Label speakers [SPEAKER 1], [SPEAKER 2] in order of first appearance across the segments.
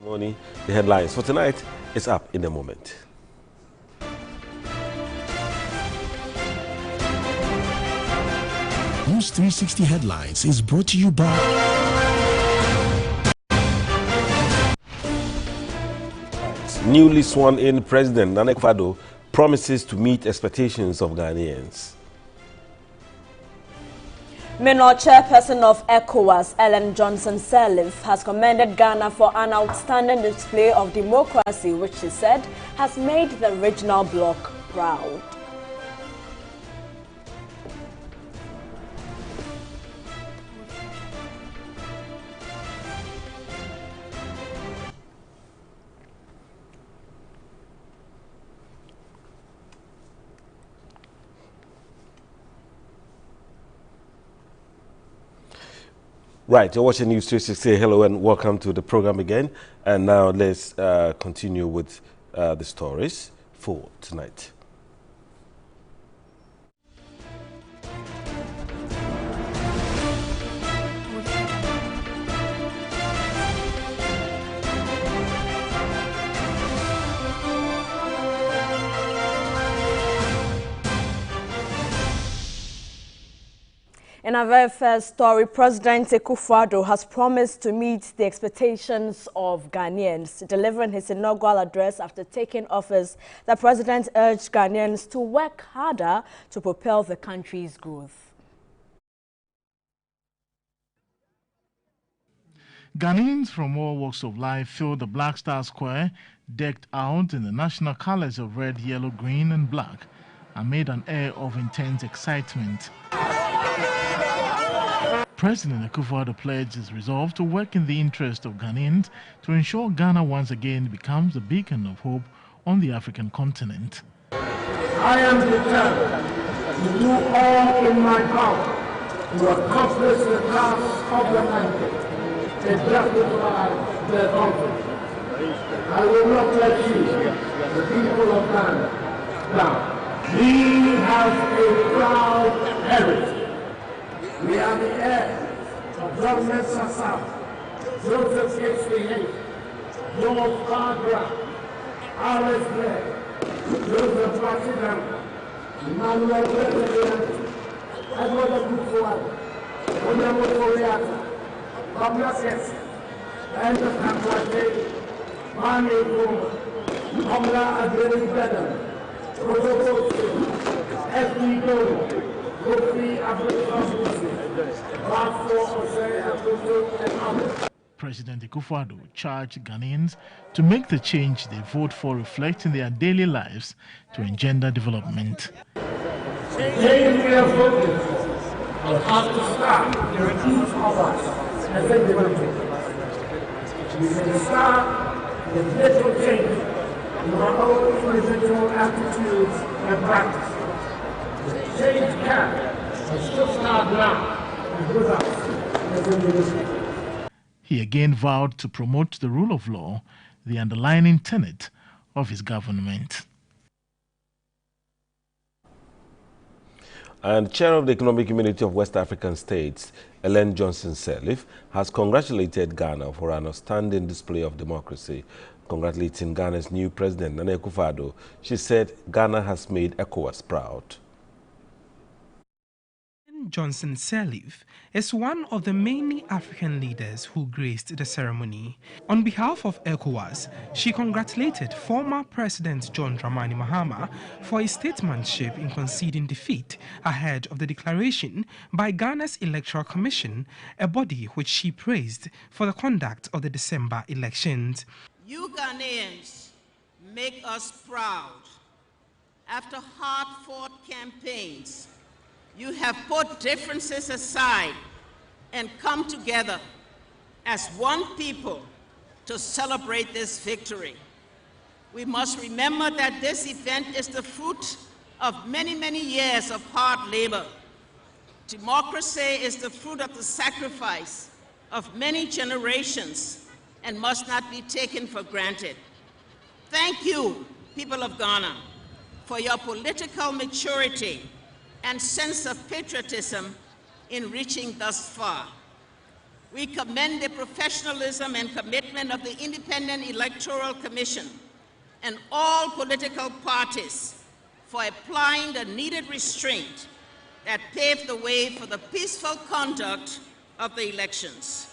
[SPEAKER 1] Morning, the headlines for tonight is up in a moment.
[SPEAKER 2] News 360 Headlines is brought to you by
[SPEAKER 1] Newly sworn-in President Nana Akufo-Addo promises to meet expectations of Ghanaians.
[SPEAKER 3] Minor Chairperson of ECOWAS, Ellen Johnson Sirleaf, has commended Ghana for an outstanding display of democracy, which she said has made the regional bloc proud.
[SPEAKER 1] Right, you're watching News 360. Hello and welcome to the program again. And now let's continue with the stories for tonight.
[SPEAKER 3] In our very first story, President Akufo-Addo has promised to meet the expectations of Ghanaians. Delivering his inaugural address after taking office, the president urged Ghanaians to work harder to propel the country's growth.
[SPEAKER 4] Ghanaians from all walks of life filled the Black Star Square, decked out in the national colors of red, yellow, green and black, amid an air of intense excitement. President Akufo-Addo pledged his resolve to work in the interest of Ghanaians to ensure Ghana once again becomes a beacon of hope on the African continent.
[SPEAKER 5] I am determined to do all in my power to accomplish the task of the country and justify their confidence. I will not let you, the people of Ghana, down. We have a proud heritage. We are the heirs of Government Sassaf, Joseph H.P.H., George Barbara, Alice Blair, Joseph Washington, Emmanuel President, Edward Akufo-Addo, William Okoye-Atta, Bamlases, and the Kamwate, Mani Kuma, Kamla Adeli Bedam, Rodokosu, F.D. Dodo,
[SPEAKER 4] President Akufo-Addo charged Ghanaians to make the change they vote for reflect in their daily lives to engender development.
[SPEAKER 5] Today we are focused on how to start the reduce of us as individuals. We can start with little change in our own individual attitudes and practices. Change can and should start now and with us as individuals.
[SPEAKER 4] He again vowed to promote the rule of law, the underlying tenet of his government.
[SPEAKER 1] And Chair of the Economic Community of West African States, Ellen Johnson Sirleaf, has congratulated Ghana for an outstanding display of democracy. Congratulating Ghana's new president, Nana Akufo-Addo, she said Ghana has made ECOWAS proud.
[SPEAKER 6] Johnson Sirleaf is one of the many African leaders who graced the ceremony. On behalf of ECOWAS, she congratulated former President John Dramani Mahama for his statesmanship in conceding defeat ahead of the declaration by Ghana's Electoral Commission, a body which she praised for the conduct of the December elections.
[SPEAKER 7] You Ghanaians make us proud. After hard-fought campaigns, you have put differences aside and come together as one people to celebrate this victory. We must remember that this event is the fruit of many, many years of hard labor. Democracy is the fruit of the sacrifice of many generations and must not be taken for granted. Thank you, people of Ghana, for your political maturity and sense of patriotism in reaching thus far. We commend the professionalism and commitment of the Independent Electoral Commission and all political parties for applying the needed restraint that paved the way for the peaceful conduct of the elections.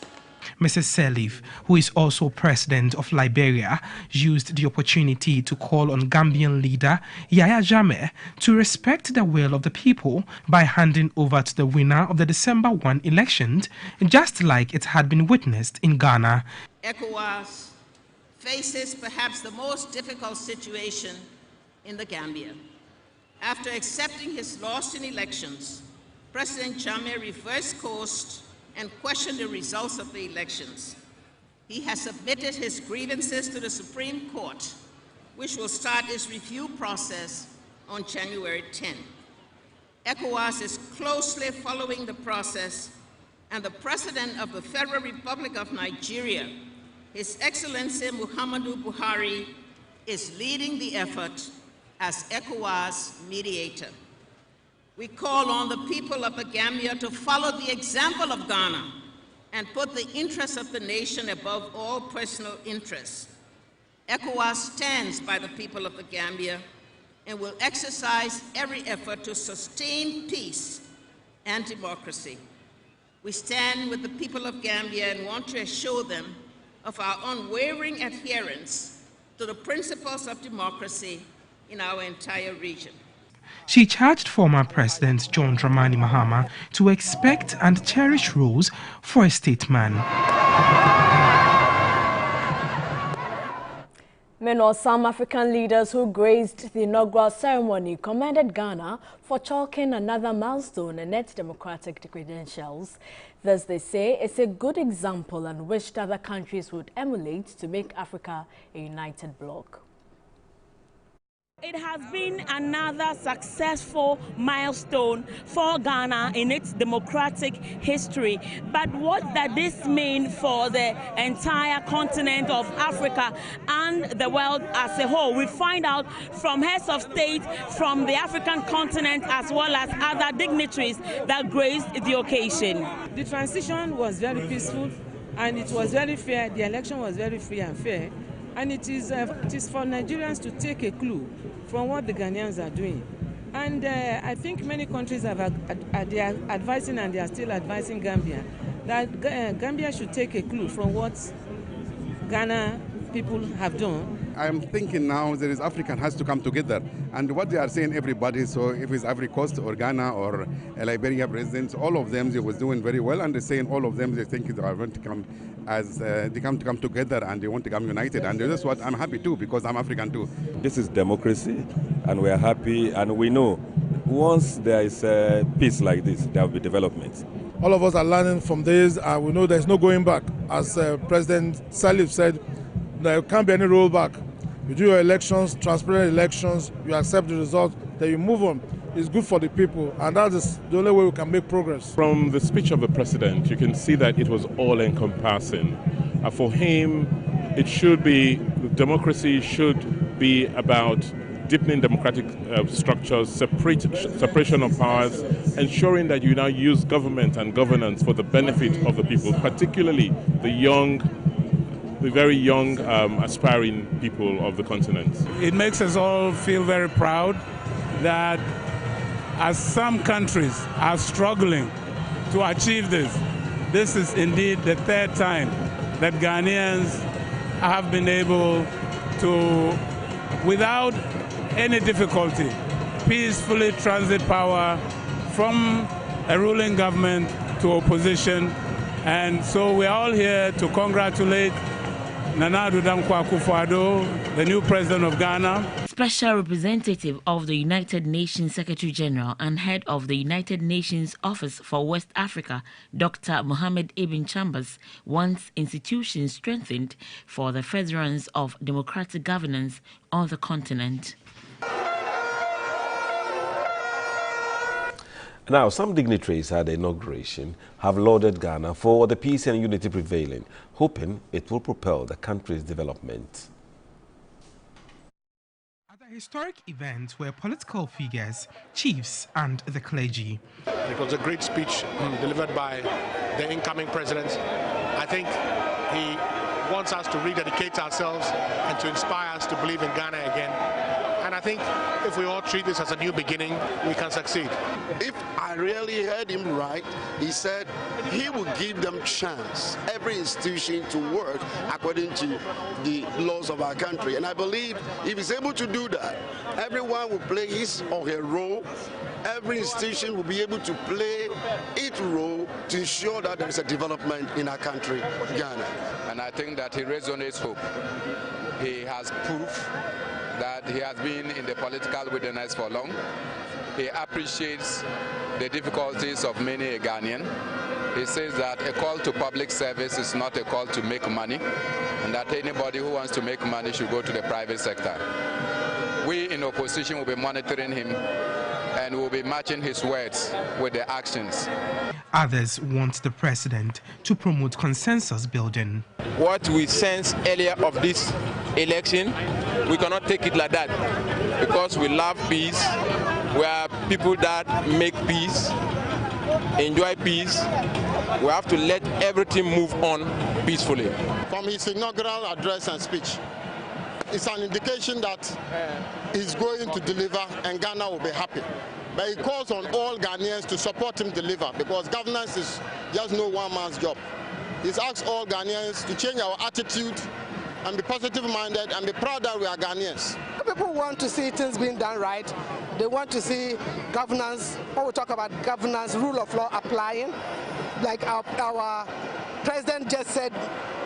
[SPEAKER 6] Mrs. Sirleaf, who is also president of Liberia, used the opportunity to call on Gambian leader Yahya Jammeh to respect the will of the people by handing over to the winner of the December 1 elections, just like it had been witnessed in Ghana.
[SPEAKER 7] ECOWAS faces perhaps the most difficult situation in the Gambia. After accepting his loss in elections, President Jammeh reversed course and questioned the results of the elections. He has submitted his grievances to the Supreme Court, which will start its review process on January 10. ECOWAS is closely following the process, and the President of the Federal Republic of Nigeria, His Excellency Muhammadu Buhari, is leading the effort as ECOWAS mediator. We call on the people of the Gambia to follow the example of Ghana and put the interests of the nation above all personal interests. ECOWAS stands by the people of the Gambia and will exercise every effort to sustain peace and democracy. We stand with the people of Gambia and want to assure them of our unwavering adherence to the principles of democracy in our entire region.
[SPEAKER 6] She charged former President John Dramani Mahama to expect and cherish rules for a statesman.
[SPEAKER 3] Meanwhile, some African leaders who graced the inaugural ceremony commended Ghana for chalking another milestone in its democratic credentials. Thus, they say it's a good example and wished other countries would emulate to make Africa a united bloc.
[SPEAKER 8] It has been another successful milestone for Ghana in its democratic history. But what does this mean for the entire continent of Africa and the world as a whole? We find out from heads of state from the African continent as well as other dignitaries that graced the occasion.
[SPEAKER 9] The transition was very peaceful and it was very fair. The election was very free and fair. And it is for Nigerians to take a clue from what the Ghanaians are doing. And I think many countries they are advising and they are still advising Gambia that Gambia should take a clue from what Ghana people have done.
[SPEAKER 10] I'm thinking now there is African has to come together, and what they are saying, everybody, so if it's Ivory Coast or Ghana or Liberia presidents, all of them, they was doing very well, and they're saying all of them, they think they are going to come as they come together and they want to come united, and that's what I'm happy too, because I'm African too.
[SPEAKER 11] This is democracy, and we are happy, and we know once there is peace like this, there will be development.
[SPEAKER 12] All of us are learning from this, and we know there's no going back. As President Sirleaf said, there can't be any rollback. You do your elections, transparent elections, you accept the result, then you move on. It's good for the people, and that is the only way we can make progress.
[SPEAKER 13] From the speech of the president, you can see that it was all-encompassing. For him, it should be, democracy should be about deepening democratic structures, separation of powers, ensuring that you now use government and governance for the benefit of the people, particularly the very young aspiring people of the continent.
[SPEAKER 14] It makes us all feel very proud that as some countries are struggling to achieve this is indeed the third time that Ghanaians have been able to, without any difficulty, peacefully transit power from a ruling government to opposition. And so we're all here to congratulate Nana Addo Dankwa Akufo-Addo, the new president of Ghana.
[SPEAKER 15] Special representative of the United Nations Secretary General and head of the United Nations Office for West Africa, Dr. Mohamed Ibn Chambers, wants institutions strengthened for the furtherance of democratic governance on the continent.
[SPEAKER 1] Now, some dignitaries at the inauguration have lauded Ghana for the peace and unity prevailing, hoping it will propel the country's development.
[SPEAKER 6] At the Historic event where political figures, chiefs and the clergy.
[SPEAKER 16] It was a great speech delivered by the incoming president. I think he wants us to rededicate ourselves and to inspire us to believe in Ghana again. And I think if we all treat this as a new beginning, we can succeed.
[SPEAKER 17] If I really heard him right, he said he will give them chance, every institution, to work according to the laws of our country. And I believe if he's able to do that, everyone will play his or her role. Every institution will be able to play its role to ensure that there is a development in our country, Ghana.
[SPEAKER 18] And I think that he resonates hope. He has proof that he has been in the political wilderness for long. He appreciates the difficulties of many a Ghanaian. He says that a call to public service is not a call to make money, and that anybody who wants to make money should go to the private sector. We in opposition will be monitoring him and will be matching his words with the actions.
[SPEAKER 6] Others want the president to promote consensus building.
[SPEAKER 19] What we sensed earlier of this election, we cannot take it like that, because we love peace. We are people that make peace, enjoy peace. We have to let everything move on peacefully.
[SPEAKER 20] From his inaugural address and speech, it's an indication that he's going to deliver and Ghana will be happy. But he calls on all Ghanaians to support him deliver, because governance is just no one man's job. He's asked all Ghanaians to change our attitude and be positive-minded and be proud that we are Ghanaians.
[SPEAKER 21] People want to see things being done right. They want to see governance, when we talk about governance, rule of law applying. Like our president just said,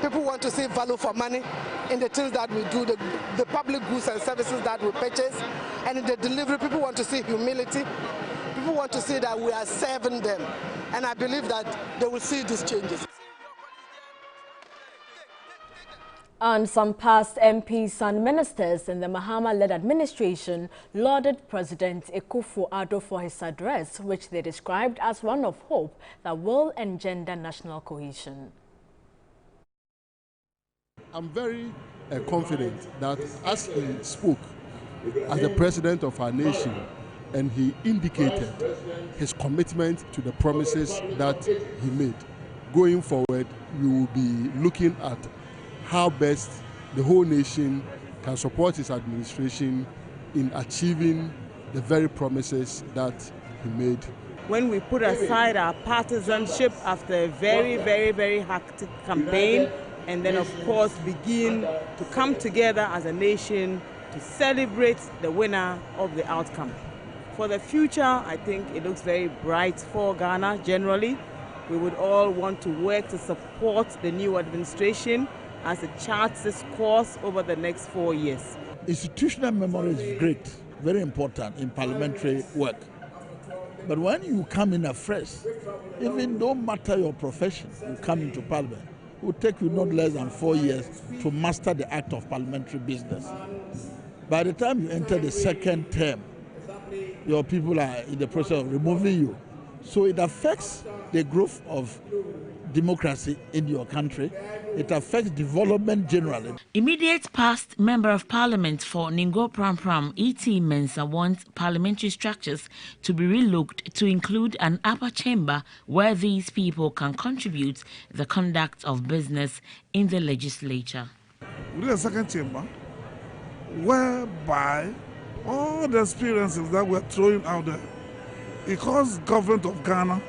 [SPEAKER 21] people want to see value for money in the things that we do, the public goods and services that we purchase. And in the delivery, people want to see humility. People want to see that we are serving them. And I believe that they will see these changes.
[SPEAKER 3] And some past MPs and ministers in the Mahama-led administration lauded President Akufo-Addo for his address, which they described as one of hope that will engender national cohesion.
[SPEAKER 22] I'm very confident that as he spoke as the president of our nation, and he indicated his commitment to the promises that he made, going forward, we will be looking at how best the whole nation can support his administration in achieving the very promises that he made.
[SPEAKER 9] When we put aside our partisanship after a very, very, very hectic campaign, and then of course begin to come together as a nation to celebrate the winner of the outcome. For the future, I think it looks very bright for Ghana generally. We would all want to work to support the new administration as it charts its course over the next 4 years.
[SPEAKER 23] Institutional memory is great, very important in parliamentary work. But when you come in afresh, even no matter your profession, you come into parliament, it will take you not less than 4 years to master the act of parliamentary business. By the time you enter the second term, your people are in the process of removing you. So it affects the growth of democracy in your country. It affects development generally.
[SPEAKER 15] Immediate past Member of Parliament for Ningo Pram Pram, E.T. Mensah, wants parliamentary structures to be relooked to include an upper chamber where these people can contribute the conduct of business in the legislature.
[SPEAKER 24] We need a second chamber whereby all the experiences that we're throwing out there, it calls government of Ghana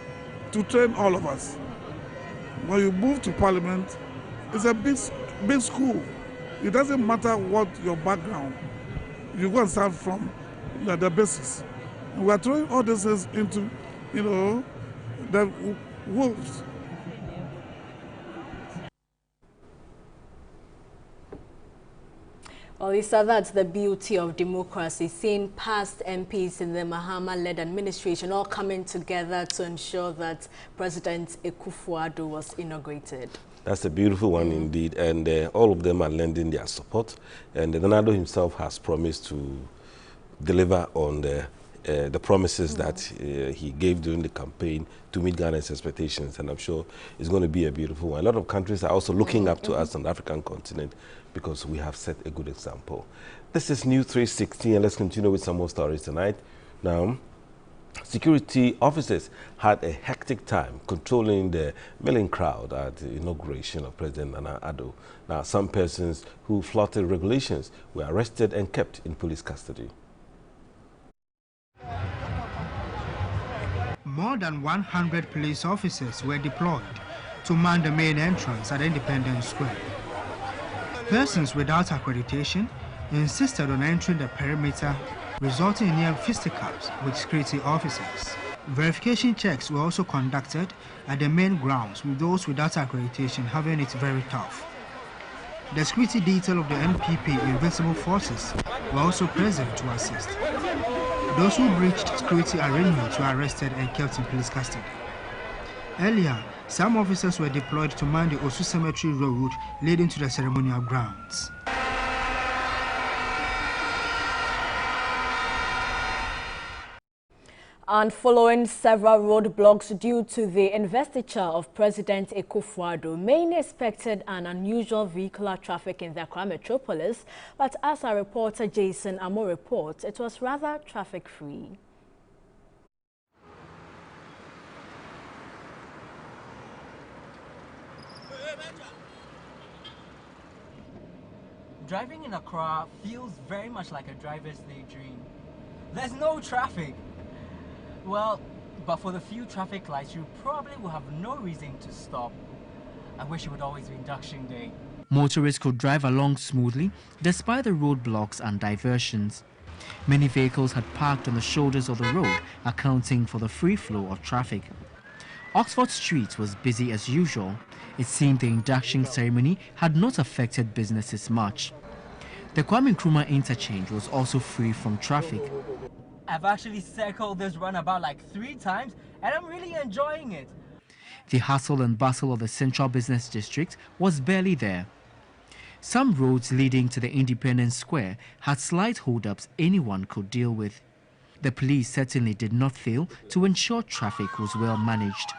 [SPEAKER 24] to train all of us. When you move to parliament, it's a big school. It doesn't matter what your background. You go and start from the basis. And we're throwing all this into, the wolves.
[SPEAKER 3] Well, Lisa, that's the beauty of democracy, seeing past MPs in the Mahama-led administration all coming together to ensure that President Akufo-Addo was inaugurated.
[SPEAKER 1] That's a beautiful one indeed, and all of them are lending their support. And Nana Addo himself has promised to deliver on the the promises that he gave during the campaign to meet Ghana's expectations, and I'm sure it's going to be a beautiful one. A lot of countries are also looking up to us on the African continent because we have set a good example. This is News 360, and let's continue with some more stories tonight. Now, security officers had a hectic time controlling the milling crowd at the inauguration of President Nana Addo. Now, some persons who flouted regulations were arrested and kept in police custody.
[SPEAKER 2] More than 100 police officers were deployed to man the main entrance at Independence Square. Persons without accreditation insisted on entering the perimeter, resulting in near fisticuffs with security officers. Verification checks were also conducted at the main grounds, with those without accreditation having it very tough. The security detail of the NPP Invincible Forces were also present to assist. Those who breached security arrangements were arrested and kept in police custody. Earlier, some officers were deployed to man the Osu Cemetery Road leading to the ceremonial grounds.
[SPEAKER 3] And following several roadblocks due to the investiture of President Akufo-Addo, many expected an unusual vehicular traffic in the Accra metropolis, but as our reporter Jason Amo reports, it was rather traffic-free.
[SPEAKER 4] Driving in Accra feels very much like a driver's daydream. There's no traffic. Well, but for the few traffic lights, you probably will have no reason to stop. I wish it would always be induction day.
[SPEAKER 5] Motorists could drive along smoothly despite the roadblocks and diversions. Many vehicles had parked on the shoulders of the road, accounting for the free flow of traffic. Oxford Street was busy as usual. It seemed the induction ceremony had not affected businesses much. The Kwame Nkrumah interchange was also free from traffic.
[SPEAKER 4] I've actually circled this runabout like 3 times and I'm really enjoying it.
[SPEAKER 5] The hustle and bustle of the central business district was barely there. Some roads leading to the Independence Square had slight hold-ups anyone could deal with. The police certainly did not fail to ensure traffic was well managed.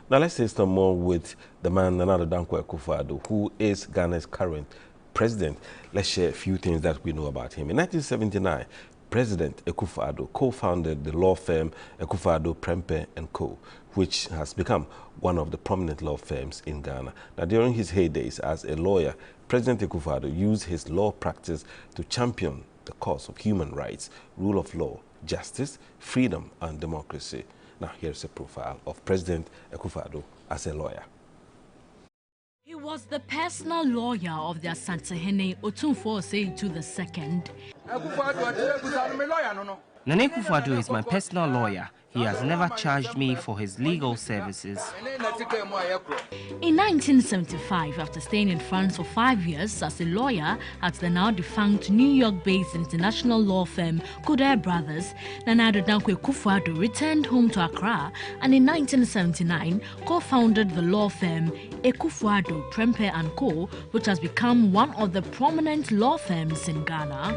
[SPEAKER 1] Now let's say some more with the man Nana Dankwa Akufo-Addo, who is Ghana's current president. Let's share a few things that we know about him. In 1979, President Akufo-Addo co-founded the law firm Akufo-Addo, Prempeh & Co., which has become one of the prominent law firms in Ghana. Now, during his heydays as a lawyer, President Akufo-Addo used his law practice to champion the cause of human rights, rule of law, justice, freedom, and democracy. Now, here's a profile of President Akufo-Addo as a lawyer.
[SPEAKER 7] He was the personal lawyer of the Asantehene Otumfuo Osei II.
[SPEAKER 25] Nana Akufo-Addo is my personal lawyer. He has never charged me for his legal services.
[SPEAKER 7] In 1975, after staying in France for 5 years as a lawyer at the now defunct New York-based international law firm Kuder Brothers, Nana Dankwa Akufo-Addo returned home to Accra and in 1979 co-founded the law firm Akufo-Addo, Prempeh & Co., which has become one of the prominent law firms in Ghana.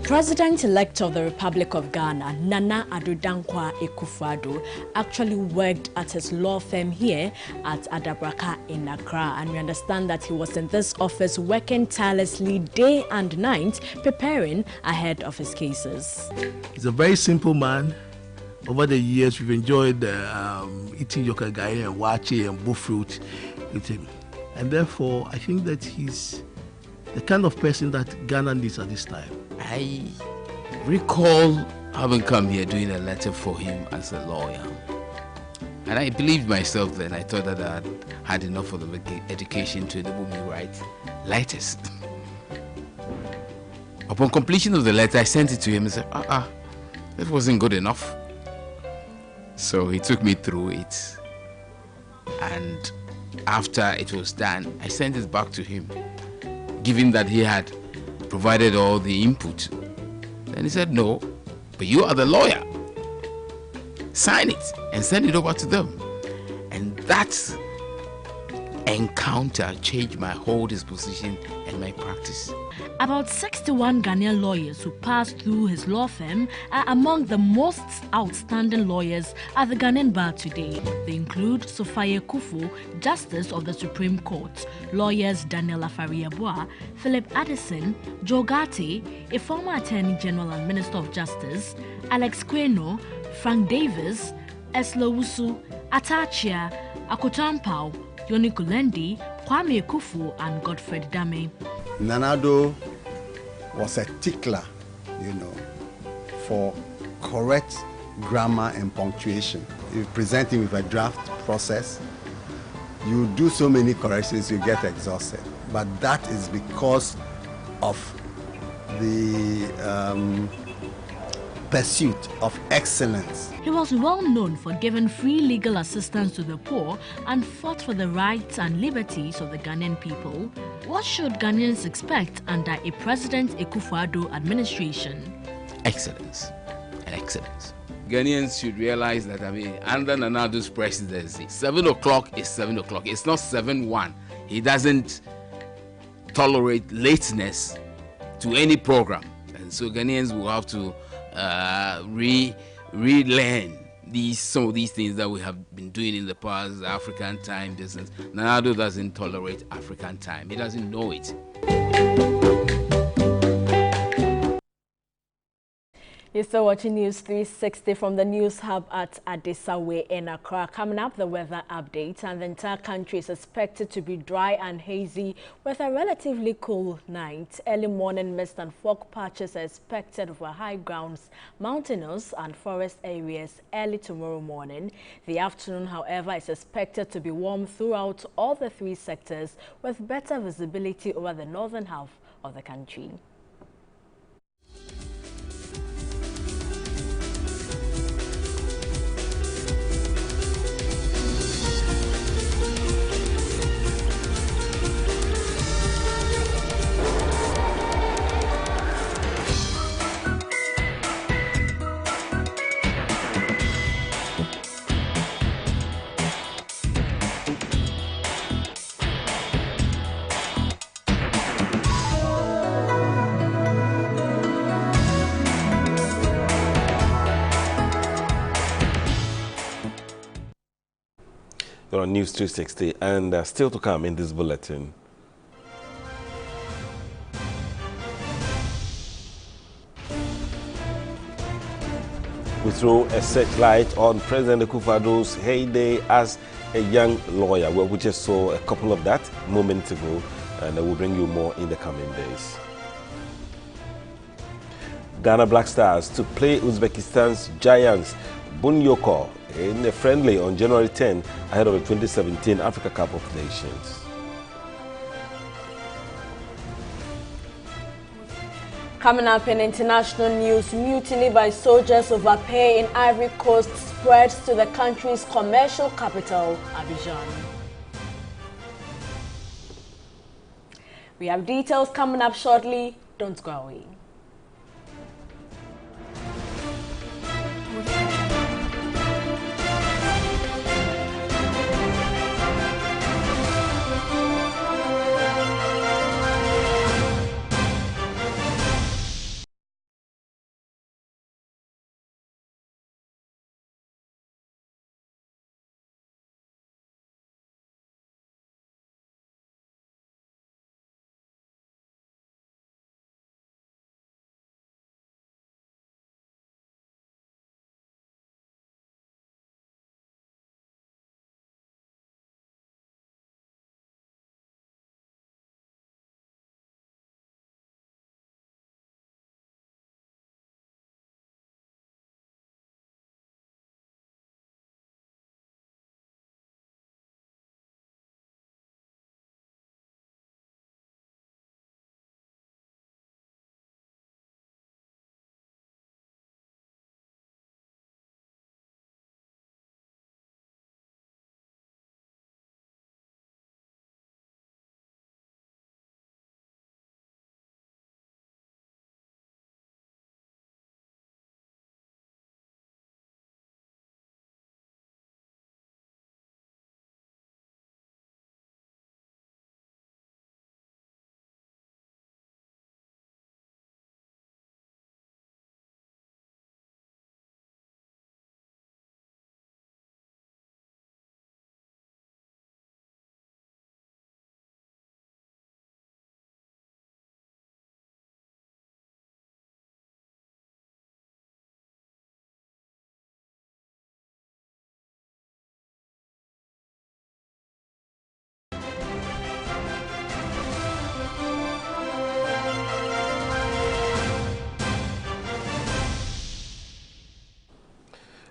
[SPEAKER 7] President-elect of the Republic of Ghana, Nana Dankwa Akufo-Addo, actually worked at his law firm here at Adabraka in Accra, and we understand that he was in this office working tirelessly day and night, preparing ahead of his cases.
[SPEAKER 23] He's a very simple man. Over the years, we've enjoyed eating yokagai and wache and bullfruit with him. And therefore, I think that he's the kind of person that Ghana needs at this time.
[SPEAKER 26] I recall having come here doing a letter for him as a lawyer. And I believed myself then. I thought that I had enough of the education to enable me to write letters. Upon completion of the letter, I sent it to him and said, that wasn't good enough. So he took me through it. And after it was done, I sent it back to him, given that he had provided all the input. And he said, no, But you are the lawyer. Sign it and send it over to them. And that encounter changed my whole disposition and my practice.
[SPEAKER 7] About 61 Ghanaian lawyers who passed through his law firm are among the most outstanding lawyers at the Ghanaian bar today. They include Sophia Kufu, Justice of the Supreme Court, lawyers Daniela Fariabua, Philip Addison, Joe Gatti, a former Attorney General and Minister of Justice, Alex Kweno, Frank Davis, Eslowusu, Atachia, Akotampao, Yoni Kulendi, Kwame Kufu, and Godfred Dame.
[SPEAKER 8] Nanado was a tickler, for correct grammar and punctuation. You present him with a draft process, you do so many corrections, you get exhausted. But that is because of the pursuit of excellence.
[SPEAKER 7] He was well known for giving free legal assistance to the poor and fought for the rights and liberties of the Ghanaian people. What should Ghanaians expect under a President Akufo-Addo administration?
[SPEAKER 26] Excellence and excellence. Ghanaians should realize that, under Nana Addo's presidency, 7 o'clock is 7 o'clock. It's not 7-1. He doesn't tolerate lateness to any program. And so Ghanaians will have to relearn some of these things that we have been doing in the past, African time business. Nana Addo doesn't tolerate African time. He doesn't know it.
[SPEAKER 3] You're still watching News 360 from the News Hub at Adesawe in Accra. Coming up, the weather update, and the entire country is expected to be dry and hazy with a relatively cool night. Early morning mist and fog patches are expected over high grounds, mountainous and forest areas early tomorrow morning. The afternoon, however, is expected to be warm throughout all the three sectors with better visibility over the northern half of the country.
[SPEAKER 1] You're on News 360, and still to come in this bulletin. We throw a searchlight on President Akufo-Addo's heyday as a young lawyer. Well, we just saw a couple of that moments ago, and I will bring you more in the coming days. Ghana Black Stars to play Uzbekistan's giants Bunyoko in a friendly on January 10 ahead of the 2017 Africa Cup of Nations.
[SPEAKER 3] Coming up in international news, mutiny by soldiers over pay in Ivory Coast spreads to the country's commercial capital, Abidjan. We have details coming up shortly. Don't go away.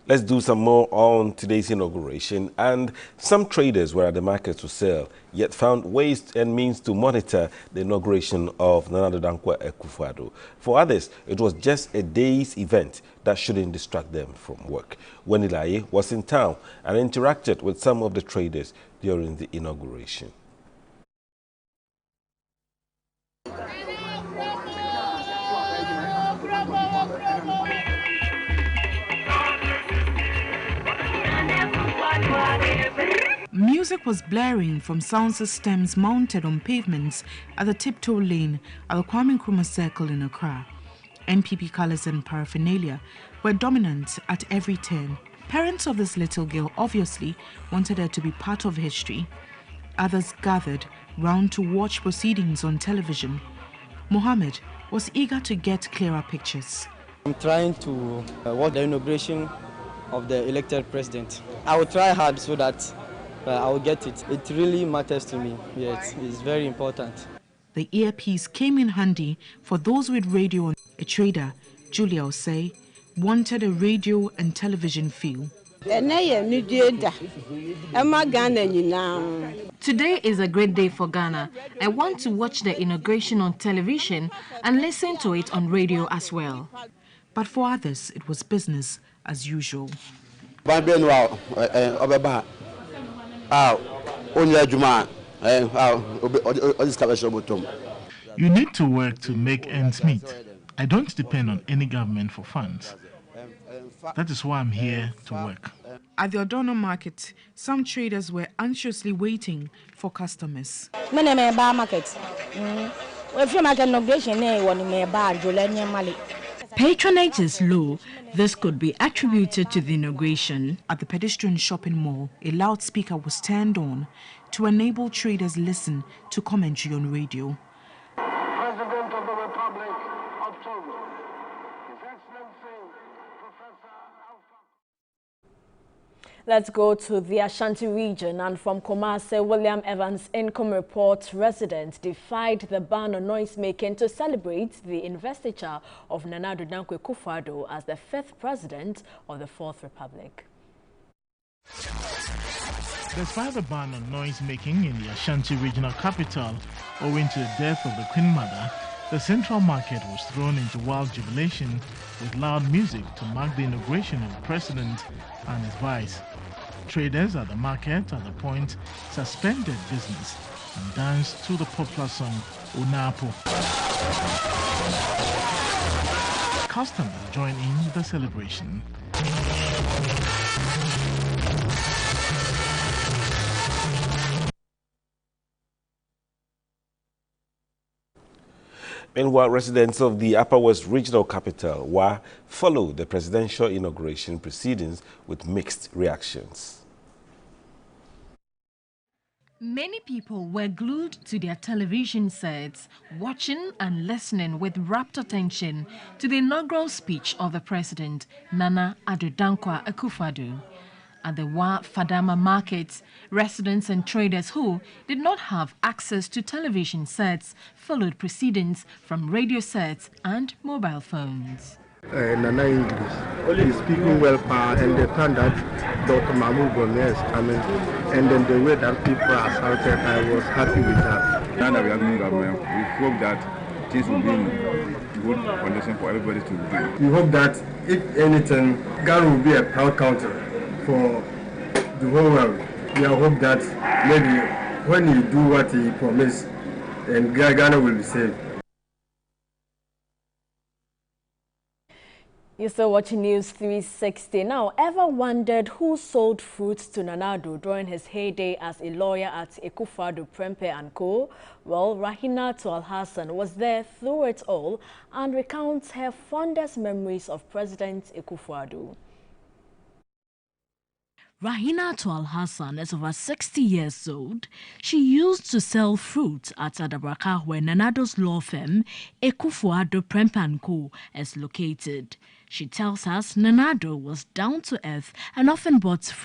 [SPEAKER 1] Let's do some more on today's inauguration. And some traders were at the market to sell, yet found ways and means to monitor the inauguration of Nana Addo Dankwa Akufo-Addo. For others, it was just a day's event that shouldn't distract them from work. Wenilaye was in town and interacted with some of the traders during the inauguration.
[SPEAKER 10] Music was blaring from sound systems mounted on pavements at the Tiptoe Lane at the Kwame Nkrumah Circle in Accra. NPP colours and paraphernalia were dominant at every turn. Parents of this little girl obviously wanted her to be part of history. Others gathered round to watch proceedings on television. Mohammed was eager to get clearer pictures.
[SPEAKER 11] I'm trying to watch the inauguration of the elected president. I will try hard so that I will get it. It really matters to me. Yes, it's very important.
[SPEAKER 10] The earpiece came in handy for those with radio. A trader, Julia Osei, wanted a radio and television feel.
[SPEAKER 12] Today is a great day for Ghana. I want to watch the inauguration on television and listen to it on radio as well.
[SPEAKER 10] But for others, it was business as usual.
[SPEAKER 13] You
[SPEAKER 14] need to work to make ends meet. I don't depend on any government for funds. That is why I'm here to work.
[SPEAKER 10] At the Odono market, some traders were anxiously waiting for customers.
[SPEAKER 12] Patronage is low. This could be attributed to the inauguration.
[SPEAKER 10] At the pedestrian shopping mall, a loudspeaker was turned on to enable traders listen to commentary on radio.
[SPEAKER 16] President of the Republic of Togo, His Excellency Professor Alpha.
[SPEAKER 3] Let's go to the Ashanti region, and from Kumasi, William Evans' income report resident defied the ban on noise-making to celebrate the investiture of Nana Addo Dankwa Akufo-Addo as the 5th president of the 4th Republic.
[SPEAKER 14] Despite the ban on noise-making in the Ashanti regional capital owing to the death of the Queen Mother, the central market was thrown into wild jubilation with loud music to mark the inauguration of the president and his vice. Traders at the market at the point suspended business and danced to the popular song Unapo. Customers joined in the celebration.
[SPEAKER 1] Meanwhile, residents of the Upper West Regional Capital Wa followed the presidential inauguration proceedings with mixed reactions.
[SPEAKER 12] Many people were glued to their television sets, watching and listening with rapt attention to the inaugural speech of the president, Nana Addo Dankwa Akufo-Addo. At the Wa Fadama market, residents and traders who did not have access to television sets followed proceedings from radio sets and mobile phones.
[SPEAKER 27] Nana English, he's speaking well, and the time that Dr. Mahmoud Gomez is coming, and then the way that people are shouted, I was happy with that.
[SPEAKER 28] Now that we have new government, we hope that things will be in good condition for everybody to do.
[SPEAKER 27] We hope that, if anything, Ghana will be a proud country for the whole world. We hope that maybe when he do what he promised, and Ghana will be saved.
[SPEAKER 3] You're still watching News 360. Now, ever wondered who sold fruits to Nana Addo during his heyday as a lawyer at Akufo-Addo Prempeh & Co? Well, Rahinatu Al-Hassan was there through it all and recounts her fondest memories of President Akufo-Addo.
[SPEAKER 12] Rahinatu Al-Hassan is over 60 years old. She used to sell fruit at Adabraka, where Nana Addo's law firm, Akufo-Addo Prempeh & Co, is located. She tells us Nana Addo was down to earth and often bought fruit